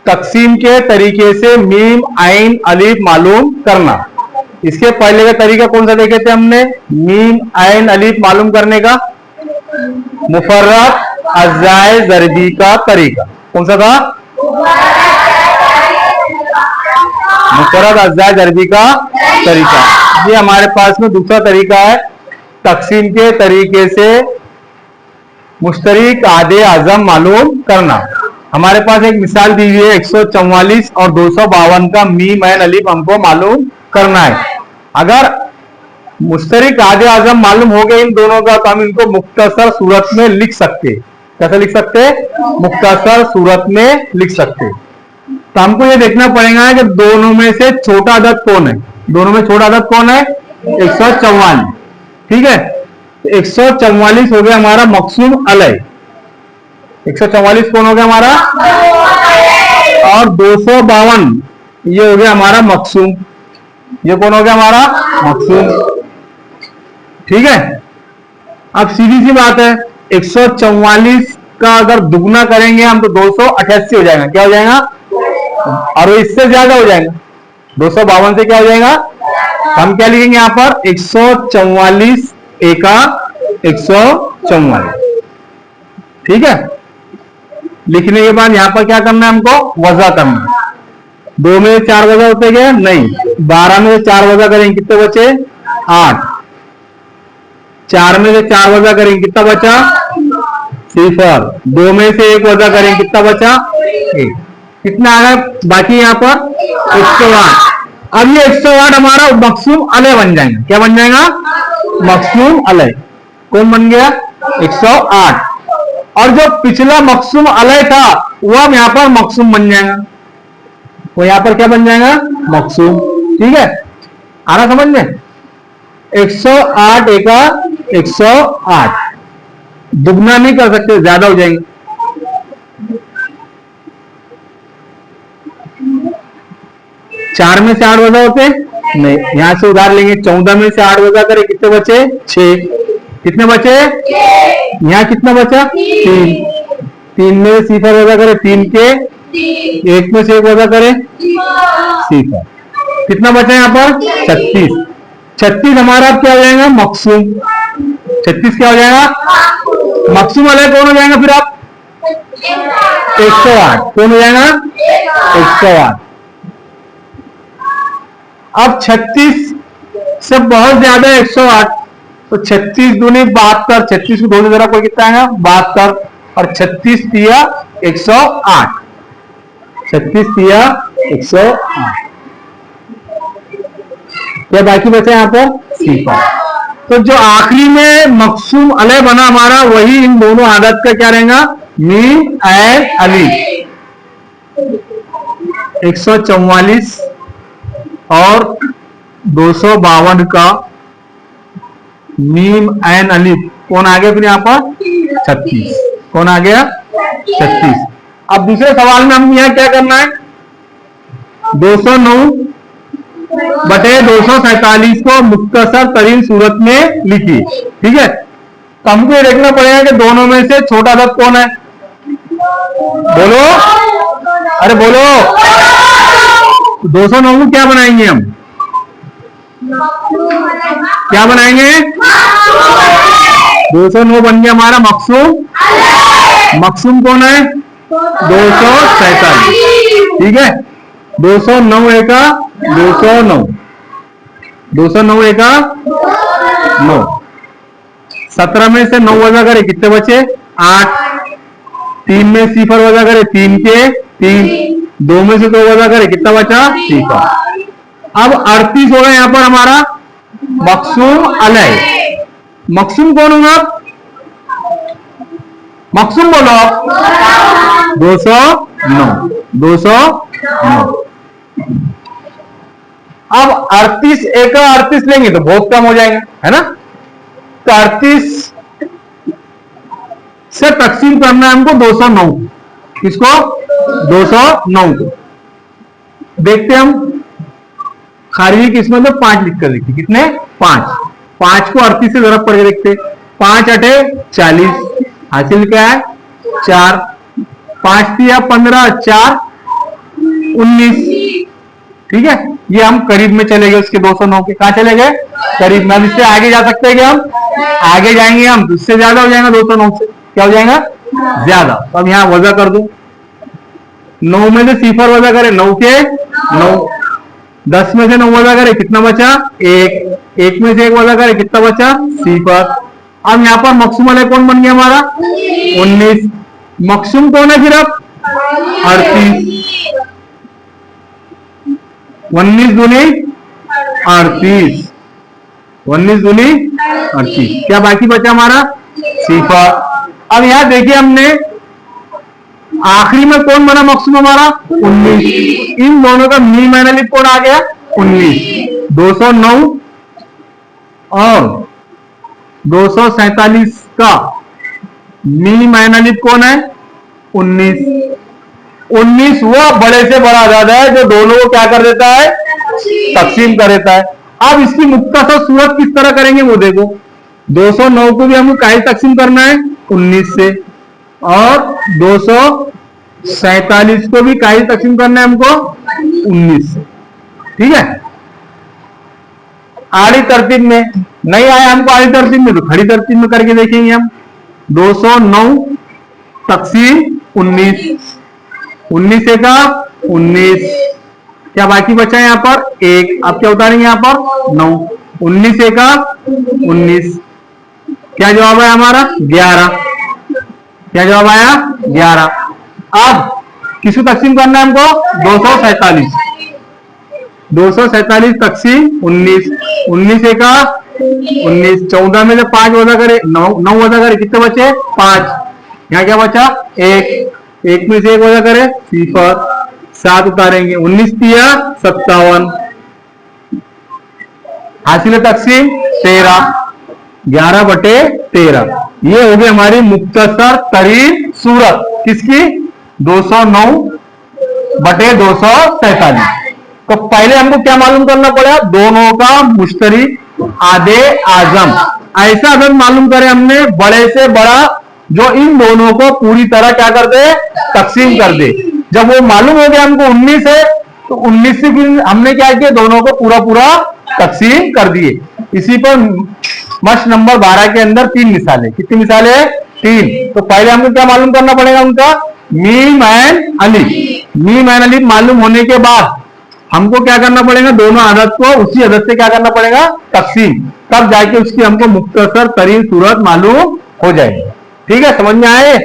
तकसीम के तरीके से मीम आइन अलीफ मालूम करना। इसके पहले का तरीका कौन सा देखे थे हमने? मीम आइन अलीफ मालूम करने का मुफर्रद अज़ाए ज़रबी का तरीका कौन सा था? मुफर्रद अज़ाए ज़रबी का तरीका। ये हमारे पास में दूसरा तरीका है तकसीम के तरीके से मुश्तरिक आधे आजम मालूम करना। हमारे पास एक मिसाल दी हुई है 144 और 252 का मीम ऐन अलीफ हमको मालूम करना है। अगर मुश्तरिक आधे आजम मालूम हो गए इन दोनों का तो हम इनको मुख्तसर सूरत में लिख सकते। कैसे लिख सकते? मुख्तसर सूरत में लिख सकते। तो हमको ये देखना पड़ेगा कि दोनों में से छोटा अदद कौन है। दोनों में छोटा अदद कौन है? 144। ठीक है, 144 हो गया हमारा मकसूम अलय। 144 कौन हो गया हमारा? और 252 ये हो गया हमारा मकसूम। ये कौन हो गया हमारा? मकसूम। ठीक है, अब सीधी सी बात है 144 का अगर दुगना करेंगे हम तो 288 हो जाएगा। क्या हो जाएगा? और वो इससे ज्यादा हो जाएगा। 252 से क्या हो जाएगा? हम क्या लिखेंगे यहां पर? 144 एका 144। ठीक है, लिखने के बाद यहां पर क्या करना है हमको? वजह करना। 2 में 4 वजह होते गए? नहीं। 12 में से 4 वजह करेंगे कितने बचे? 8। 4 में से 4 वजह करेंगे कितना बचा? 0। 2 में से 1 वजह करेंगे कितना बचा? 1। कितना आ गया बाकी यहां पर? 108। अब ये 108 हमारा मकसूम अलय बन जाएगा। क्या बन जाएगा? मकसूम अलय। कौन बन गया? 108। और जो पिछला मकसूम अलय था वो अब यहां पर मकसूम बन जाएगा। वो यहां पर क्या बन जाएगा? मकसूम। ठीक है, आ रहा समझ में? 108 एका 108। दुगना नहीं कर सकते, ज्यादा हो जाएंगे। चार में से 8 वजह होते? नहीं। यहां से उधार लेंगे। 14 में से 8 वजह करें कितने बचे? 6। कितने बचे? यहाँ कितना बचा? 3। 3 में से 0 वजह करें 3 के 1 में से 1 वजह करें 0। कितना बचा यहाँ पर? 36। 36 हमारा क्या हो जाएगा? मकसूम। 36 क्या हो जाएगा? मकसूम अलय कौन हो जाएगा फिर आप? 108। कौन हो जाएगा? 108। अब 36 से बहुत ज्यादा 108 तो 36 दूनी 72। 36 को 2 से जरा कोई कितना आएगा? 72। और 36 दिया 108। 36 दिया 108। क्या बाकी बचा यहाँ पर? 0। तो जो आखिरी में मकसूम अलय बना हमारा वही इन दोनों आदत का क्या रहेगा? मीम ऐन अलीफ। 144 और 252 का मीम ऐन अलीफ कौन आ गया फिर यहाँ पर? 36। कौन आ गया? 36। अब दूसरे सवाल में हम यहाँ क्या करना है? 209 बटे 247 को मुख्तसर तरीन सूरत में लिखिए। ठीक है, तो हमको ये देखना पड़ेगा कि दोनों में से छोटा अदद कौन है। बोलो, अरे बोलो। 209 को क्या बनाएंगे हम? क्या बनाएंगे? 209 बन गया हमारा मकसूम। मकसूम कौन है? 247। ठीक है, 209 एका 209। 209 एका 9। 17 में से 9 वजह करे कितने बचे? 8। 3 में 0 वजह करे 3 के 3। 2 में से 2 वजह करे कितना बचा? 0। अब 38 हो गया यहाँ पर हमारा मकसूम अलय। मकसूम कौन होगा? मकसूम बोलो। 209। 209। अब 38 एक 38 लेंगे तो बहुत कम हो जाएगा, है ना? तो 38 से तकसीम करना है हमको 209। किसको? 209 को। देखते हम खारिजी किस्मत में 5 लिखकर देखते। कितने? 5। 5 को 38 से जरा पढ़ के देखते। 5 8 40। हासिल क्या है? 4। 5 दिया 15। 4 19। ठीक है, ये हम करीब में चले गए उसके 209 के। कहा चले गए? करीब में। अब इससे आगे जा सकते हैं कि हम आगे जाएंगे, हम उससे ज्यादा हो जाएगा 209 से। क्या हो जाएगा? ज्यादा। तो अब यहां वजह कर दो, 9 में से सिफर वजह करे 9 के 9, 10 में से 9 वजह करे कितना बचा? 1, 1 में से 1 वजह करे कितना बचा? सिफर। अब यहां पर मकसूम अलग कौन बन गया हमारा? 19। मकसूम कौन है सिर्फ? 38। 19 दूनी 38, 19 दूनी 38। क्या बाकी बचा हमारा? सिफर। अब यहां देखिए हमने आखिरी में कौन बना मकसूम हमारा? 19। इन दोनों का मी माइनस अलिफ कौन आ गया? 19। 209 और 247 का मी माइनस अलिफ कौन है? 19। 19 वो बड़े से बड़ा आजाद है जो दोनों को क्या कर देता है? तकसीम कर देता है। अब इसकी मुख्तसर सूरत किस तरह करेंगे वो देखो। 209 को भी हमको काहे तकसीम करना है? 19 से। और 247 को भी काहे तकसीम करना है हमको? 19 से। ठीक है, आड़ी तरतीब में नहीं आया हमको, आड़ी तरतीब में तो खड़ी तरतीब में करके देखेंगे हम। 209 तकसीम 19, 19 से का 19। क्या बाकी बचा है यहाँ पर? 1। अब क्या उतारेंगे यहाँ पर? 9। 19 से का 19। क्या जवाब है हमारा? 11। क्या जवाब आया? 11। अब किसको तकसीम करना है हमको? 247। 247 तकसीम 19। 19 से का 19। 14 में से 5 वजह करे 9 वजह करे कितने बचे? 5। यहाँ क्या बचा? 1। 1 में से 1 वजह करे सिफर। 7 उतारेंगे। 19 तिया 57। हासिल तकसीम 13। 11/13। ये हो गई हमारी मुख्तसर तरीन सूरत किसकी? 209/247। तो पहले हमको क्या मालूम करना पड़ेगा? दोनों का मुश्तरिक आधे आजम। ऐसा अदद मालूम करे हमने बड़े से बड़ा जो इन दोनों को पूरी तरह क्या कर दे? तकसीम कर दे। जब वो मालूम हो गया हमको 19 है तो 19 से हमने क्या किया? दोनों को पूरा पूरा तकसीम कर दिए। इसी पर मश्क नंबर 12 के अंदर 3 मिसालें। कितनी मिसालें? 3। तो पहले हमको क्या मालूम करना पड़ेगा? उनका मीम एंड अलिफ। मीम एंड अलिफ मालूम होने के बाद हमको क्या करना पड़ेगा? दोनों अदद को उसी अदद से क्या करना पड़ेगा? तकसीम। तब जाके उसकी हमको मुख्तसर तरीन सूरत मालूम हो जाएगी। ठीक है, समझ में आए?